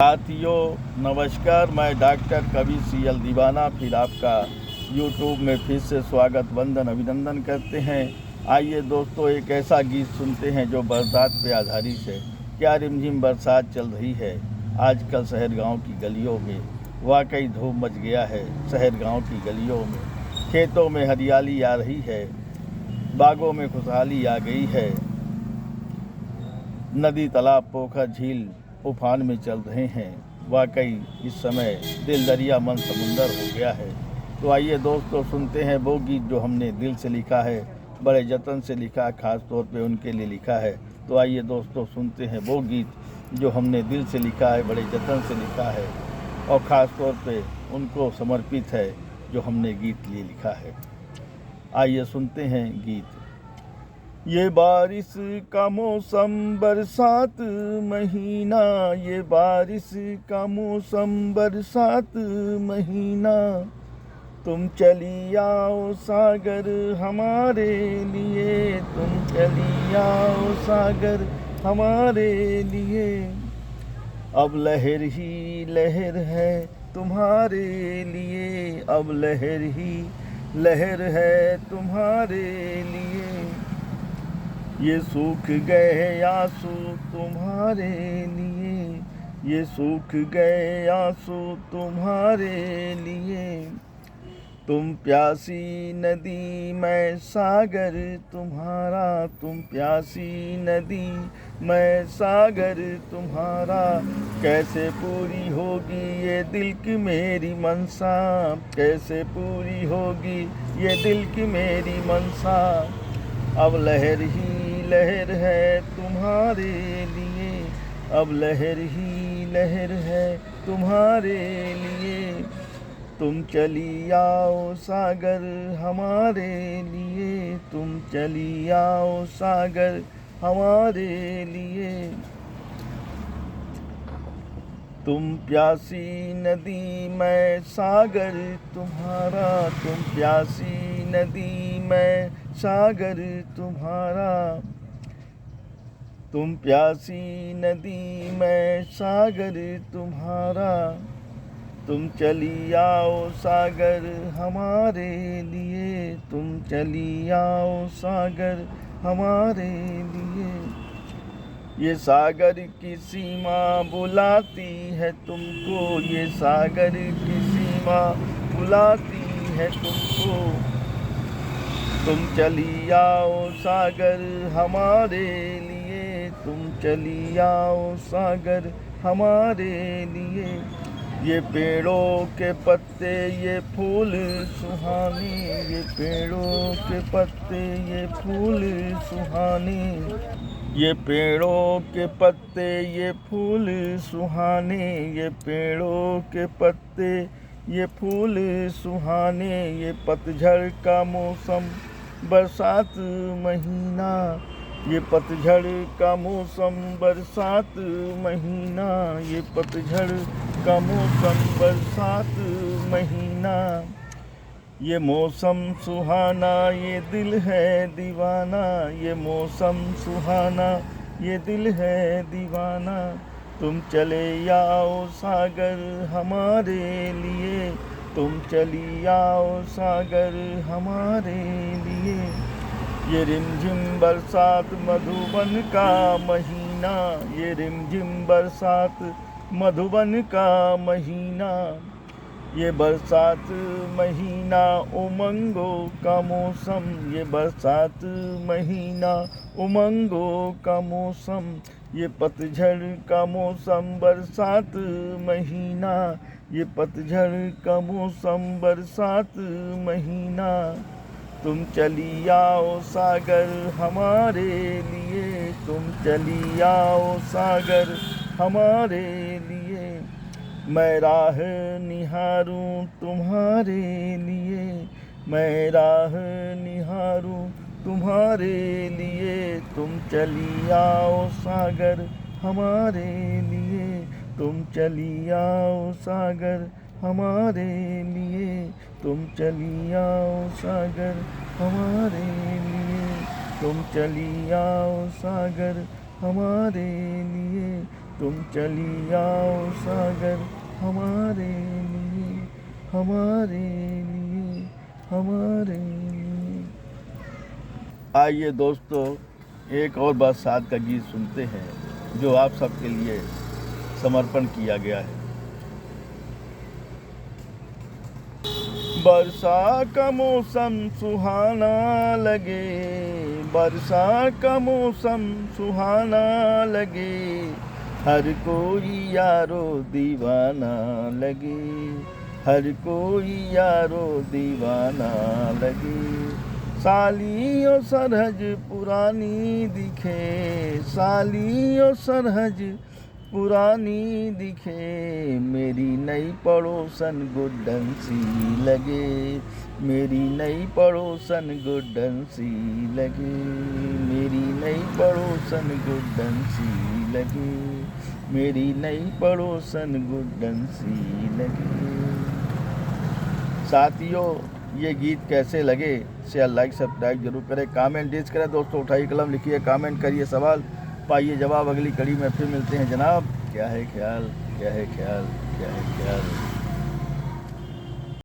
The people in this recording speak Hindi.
साथियों नमस्कार, मैं डॉक्टर कवि सीएल दीवाना फिर आपका यूट्यूब में फिर से स्वागत वंदन अभिनंदन करते हैं। आइए दोस्तों, एक ऐसा गीत सुनते हैं जो बरसात पे आधारित है। क्या रिमझिम बरसात चल रही है आजकल शहर गांव की गलियों में। वाकई धूम मच गया है शहर गांव की गलियों में। खेतों में हरियाली आ रही है, बागों में खुशहाली आ गई है। नदी तालाब पोखर झील उफान में चल रहे हैं। वाकई इस समय दिल दरिया मन समुंदर हो गया है। तो आइए दोस्तों, सुनते हैं वो गीत जो हमने दिल से लिखा है, बड़े जतन से लिखा, खास तौर पे उनके लिए लिखा है। तो आइए दोस्तों, सुनते हैं वो गीत जो हमने दिल से लिखा है, बड़े जतन से लिखा है और ख़ास तौर पे उनको समर्पित है जो हमने गीत लिए लिखा है। आइए सुनते हैं गीत। ये बारिश का मौसम बरसात महीना, ये बारिश का मौसम बरसात महीना। तुम चली आओ सागर हमारे लिए, तुम चली आओ सागर हमारे लिए। अब लहर ही लहर है तुम्हारे लिए, अब लहर ही लहर है तुम्हारे लिए। ये सूख गए आंसू तुम्हारे लिए, ये सूख गए आंसू तुम्हारे लिए। तुम प्यासी नदी मैं सागर तुम्हारा, तुम प्यासी नदी मैं सागर तुम्हारा। कैसे पूरी होगी ये दिल की मेरी मनसा, कैसे पूरी होगी ये दिल की मेरी मनसा। अब लहर ही लहर है तुम्हारे लिए, अब लहर ही लहर है तुम्हारे लिए। तुम चली आओ सागर हमारे लिए, तुम चली आओ सागर हमारे लिए। तुम प्यासी नदी मैं सागर तुम्हारा, तुम प्यासी नदी मैं सागर तुम्हारा। तुम प्यासी नदी मैं सागर तुम्हारा। तुम चली आओ सागर हमारे लिए, तुम चली आओ सागर हमारे लिए। ये सागर की सीमा बुलाती है तुमको, ये सागर की सीमा बुलाती है तुमको। तुम चली आओ सागर हमारे लिए, तुम चली आओ सागर हमारे लिए। ये पेड़ों के पत्ते ये फूल सुहाने, ये पेड़ों के पत्ते ये फूल सुहाने। ये पेड़ों के पत्ते ये फूल सुहाने, ये पेड़ों के पत्ते ये फूल सुहाने। ये पतझड़ का मौसम बरसात महीना, ये पतझड़ का मौसम बरसात महीना। ये पतझड़ का मौसम बरसात महीना। ये मौसम सुहाना ये दिल है दीवाना, ये मौसम सुहाना ये दिल है दीवाना। तुम चले आओ सागर हमारे लिए, तुम चली आओ सागर हमारे लिए। ये रिमझिम बरसात मधुबन का महीना, ये रिमझिम बरसात मधुबन का महीना। ये बरसात महीना उमंगों का मौसम, ये बरसात महीना उमंगों का मौसम। ये पतझड़ का मौसम बरसात महीना, ये पतझड़ का मौसम बरसात महीना। तुम चली आओ सागर हमारे लिए, तुम चली आओ सागर हमारे लिए। मैं राह निहारूं तुम्हारे लिए, मैं राह निहारूं तुम्हारे लिए। तुम चली आओ सागर हमारे लिए, तुम चली आओ सागर हमारे लिए। तुम चली आओ सागर हमारे लिए, तुम चली आओ सागर हमारे लिए। तुम चली आओ सागर हमारे लिए, हमारे लिए, हमारे लिए। आइए दोस्तों, एक और बरसात का गीत सुनते हैं जो आप सबके लिए समर्पण किया गया है। बरसा का मौसम सुहाना लगे, बरसा का मौसम सुहाना लगे, हर कोई यारो दीवाना लगे, हर कोई यारो दीवाना लगे। साली और सरहज पुरानी दिखे, साली और सरहज पुरानी दिखे, मेरी नई पड़ोसन गुड्डन सी लगे, मेरी नई पड़ोसन गुड्डन सी लगे, मेरी नई पड़ोसन गुड्डन सी लगे, मेरी नई पड़ोसन गुड्डन सी लगे। साथियों, ये गीत कैसे लगे शेयर लाइक सब्सक्राइब जरूर करें, कमेंट डिस करें दोस्तों, उठाइए कलम लिखिए, कमेंट करिए, सवाल पाइए जवाब। अगली कड़ी में फिर मिलते हैं जनाब। क्या है ख्याल, क्या है ख्याल, क्या है ख्याल।